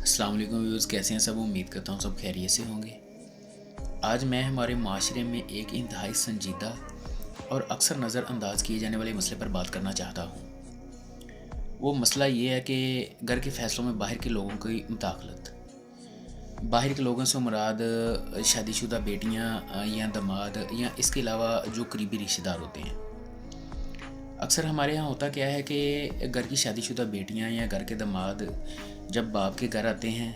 السلام علیکم ویوز، کیسے ہیں سب؟ امید کرتا ہوں سب خیریت سے ہوں گے۔ آج میں ہمارے معاشرے میں ایک انتہائی سنجیدہ اور اکثر نظر انداز کیے جانے والے مسئلے پر بات کرنا چاہتا ہوں۔ وہ مسئلہ یہ ہے کہ گھر کے فیصلوں میں باہر کے لوگوں کی مداخلت۔ باہر کے لوگوں سے مراد شادی شدہ بیٹیاں یا داماد یا اس کے علاوہ جو قریبی رشتہ دار ہوتے ہیں۔ اکثر ہمارے ہاں ہوتا کیا ہے کہ گھر کی شادی شدہ بیٹیاں یا گھر کے داماد جب باپ کے گھر آتے ہیں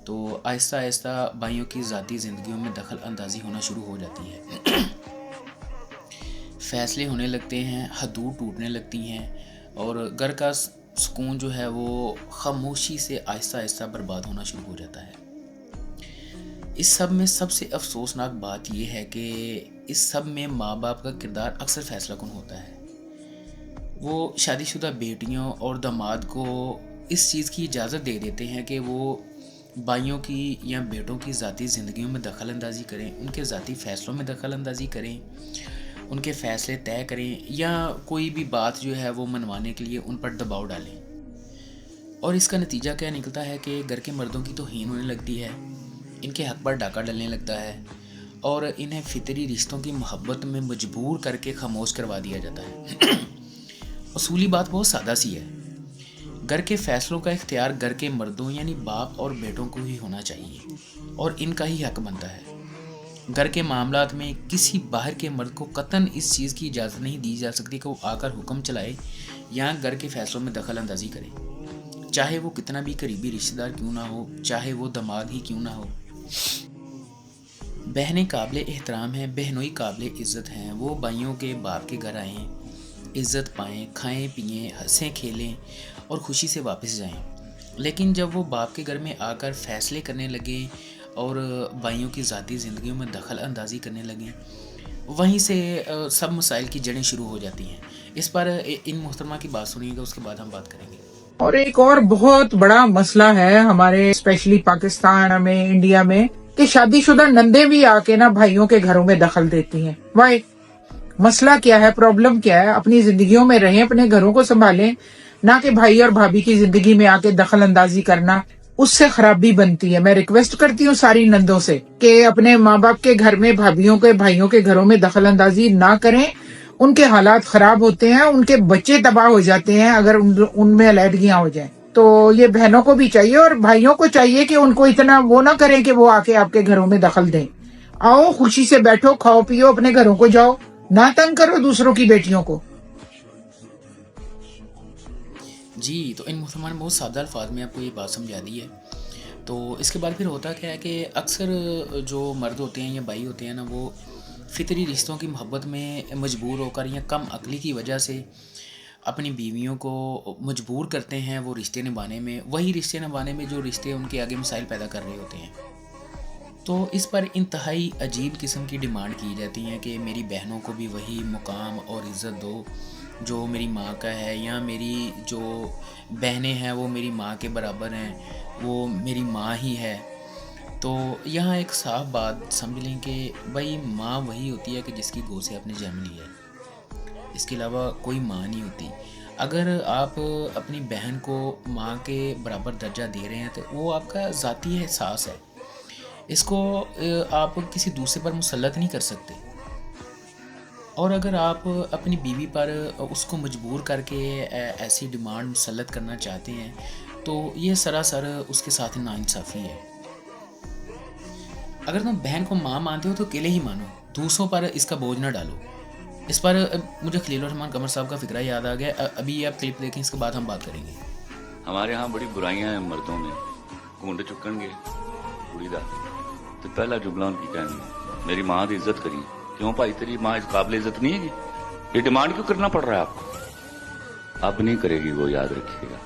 تو آہستہ آہستہ بھائیوں کی ذاتی زندگیوں میں دخل اندازی ہونا شروع ہو جاتی ہے۔ فیصلے ہونے لگتے ہیں، حدود ٹوٹنے لگتی ہیں اور گھر کا سکون جو ہے وہ خاموشی سے آہستہ آہستہ برباد ہونا شروع ہو جاتا ہے۔ اس سب میں سب سے افسوسناک بات یہ ہے کہ اس سب میں ماں باپ کا کردار اکثر فیصلہ کن ہوتا ہے۔ وہ شادی شدہ بیٹیوں اور داماد کو اس چیز کی اجازت دے دیتے ہیں کہ وہ بھائیوں کی یا بیٹوں کی ذاتی زندگیوں میں دخل اندازی کریں، ان کے ذاتی فیصلوں میں دخل اندازی کریں، ان کے فیصلے طے کریں یا کوئی بھی بات جو ہے وہ منوانے کے لیے ان پر دباؤ ڈالیں۔ اور اس کا نتیجہ کیا نکلتا ہے کہ گھر کے مردوں کی توہین ہونے لگتی ہے، ان کے حق پر ڈاکہ ڈلنے لگتا ہے اور انہیں فطری رشتوں کی محبت میں مجبور کر کے خاموش کروا دیا جاتا ہے۔ اصولی بات بہت سادہ سی ہے، گھر کے فیصلوں کا اختیار گھر کے مردوں یعنی باپ اور بیٹوں کو ہی ہونا چاہیے اور ان کا ہی حق بنتا ہے۔ گھر کے معاملات میں کسی باہر کے مرد کو قطعاً اس چیز کی اجازت نہیں دی جا سکتی کہ وہ آ کر حکم چلائے یا گھر کے فیصلوں میں دخل اندازی کرے، چاہے وہ کتنا بھی قریبی رشتہ دار کیوں نہ ہو، چاہے وہ داماد ہی کیوں نہ ہو۔ بہنیں قابل احترام ہیں، بہنوئی قابل عزت ہیں، وہ بھائیوں کے باپ کے گھر آئیں، عزت پائیں، کھائیں پئیں، ہنسیں کھیلیں اور خوشی سے واپس جائیں۔ لیکن جب وہ باپ کے گھر میں آ کر فیصلے کرنے لگیں اور بھائیوں کی ذاتی زندگیوں میں دخل اندازی کرنے لگیں، وہیں سے سب مسائل کی جڑیں شروع ہو جاتی ہیں۔ اس پر ان محترمہ کی بات سنیے گا، اس کے بعد ہم بات کریں گے۔ اور ایک اور بہت بڑا مسئلہ ہے ہمارے اسپیشلی پاکستان میں، انڈیا میں، کہ شادی شدہ نندے بھی آ کے نا بھائیوں کے گھروں میں دخل دیتی ہیں۔ وائی؟ مسئلہ کیا ہے؟ پرابلم کیا ہے؟ اپنی زندگیوں میں رہیں، اپنے گھروں کو سنبھالیں، نہ کہ بھائی اور بھابھی کی زندگی میں آ کے دخل اندازی کرنا، اس سے خرابی بنتی ہے۔ میں ریکویسٹ کرتی ہوں ساری نندوں سے کہ اپنے ماں باپ کے گھر میں بھابھیوں کے بھائیوں کے گھروں میں دخل اندازی نہ کریں، ان کے حالات خراب ہوتے ہیں، ان کے بچے تباہ ہو جاتے ہیں اگر ان میں علیحدگیاں ہو جائیں۔ تو یہ بہنوں کو بھی چاہیے اور بھائیوں کو چاہیے کہ ان کو اتنا وہ نہ کریں کہ وہ آ کے آپ کے گھروں میں دخل دیں۔ آؤ خوشی سے بیٹھو، کھاؤ پیو، اپنے گھروں کو جاؤ، نہ تنگ کرو دوسروں کی بیٹیوں کو۔ جی، تو ان محترمہ نے بہت سادہ الفاظ میں آپ کو یہ بات سمجھا دی ہے۔ تو اس کے بعد پھر ہوتا کیا ہے کہ اکثر جو مرد ہوتے ہیں یا بھائی ہوتے ہیں نا، وہ فطری رشتوں کی محبت میں مجبور ہو کر یا کم عقلی کی وجہ سے اپنی بیویوں کو مجبور کرتے ہیں وہ رشتے نبھانے میں، وہی رشتے نبھانے میں جو رشتے ان کے آگے مسائل پیدا کر رہے ہوتے ہیں۔ تو اس پر انتہائی عجیب قسم کی ڈیمانڈ کی جاتی ہیں کہ میری بہنوں کو بھی وہی مقام اور عزت دو جو میری ماں کا ہے، یا میری جو بہنیں ہیں وہ میری ماں کے برابر ہیں، وہ میری ماں ہی ہے۔ تو یہاں ایک صاف بات سمجھ لیں کہ بھائی ماں وہی ہوتی ہے کہ جس کی گود سے آپ نے جنم لیا ہے، اس کے علاوہ کوئی ماں نہیں ہوتی۔ اگر آپ اپنی بہن کو ماں کے برابر درجہ دے رہے ہیں تو وہ آپ کا ذاتی احساس ہے، اس کو آپ کسی دوسرے پر مسلط نہیں کر سکتے۔ اور اگر آپ اپنی بیوی پر اس کو مجبور کر کے ایسی ڈیمانڈ مسلط کرنا چاہتے ہیں تو یہ سراسر اس کے ساتھ ناانصافی ہے۔ اگر تم بہن کو ماں مانتے ہو تو اکیلے ہی مانو، دوسروں پر اس کا بوجھ نہ ڈالو۔ اس پر مجھے خلیل الرحمان قمر صاحب کا فقرہ یاد آ گیا، ابھی یہ آپ کلپ دیکھیں، اس کے بعد ہم بات کریں گے۔ ہمارے ہاں بڑی برائیاں ہیں مردوں میں، کنڈ چکن گے کڑی دا تو پہلا جملہ ان کی کہنی ہے میری ماں کی عزت کری۔ کیوں بھائی تیری ماں اس قابل عزت نہیں ہے؟ یہ ڈیمانڈ کیوں کرنا پڑ رہا ہے آپ کو؟ اب نہیں کرے گی وہ، یاد رکھیے گا۔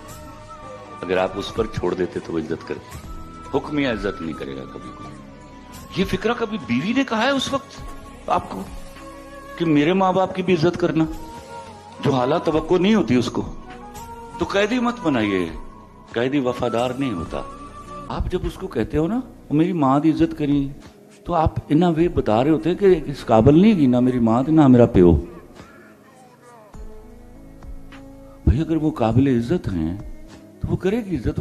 اگر آپ اس پر چھوڑ دیتے تو وہ عزت کرتی، حکم یا عزت نہیں کرے گا کبھی کوئی۔ یہ فکرہ کبھی بیوی نے کہا ہے اس وقت آپ کو کہ میرے ماں باپ کی بھی عزت کرنا؟ جو حالات توقع نہیں ہوتی اس کو تو قیدی مت بنائیے، قیدی وفادار نہیں ہوتا۔ آپ جب اس کو کہتے ہو نا میری ماں کی عزت کری، تو آپ انہاں وے بتا رہے ہوتے کہ اس قابل نہیں گی نہ میری ماں نہ میرا پیو۔ بھئی اگر وہ قابل عزت ہیں تو وہ کرے گی عزت،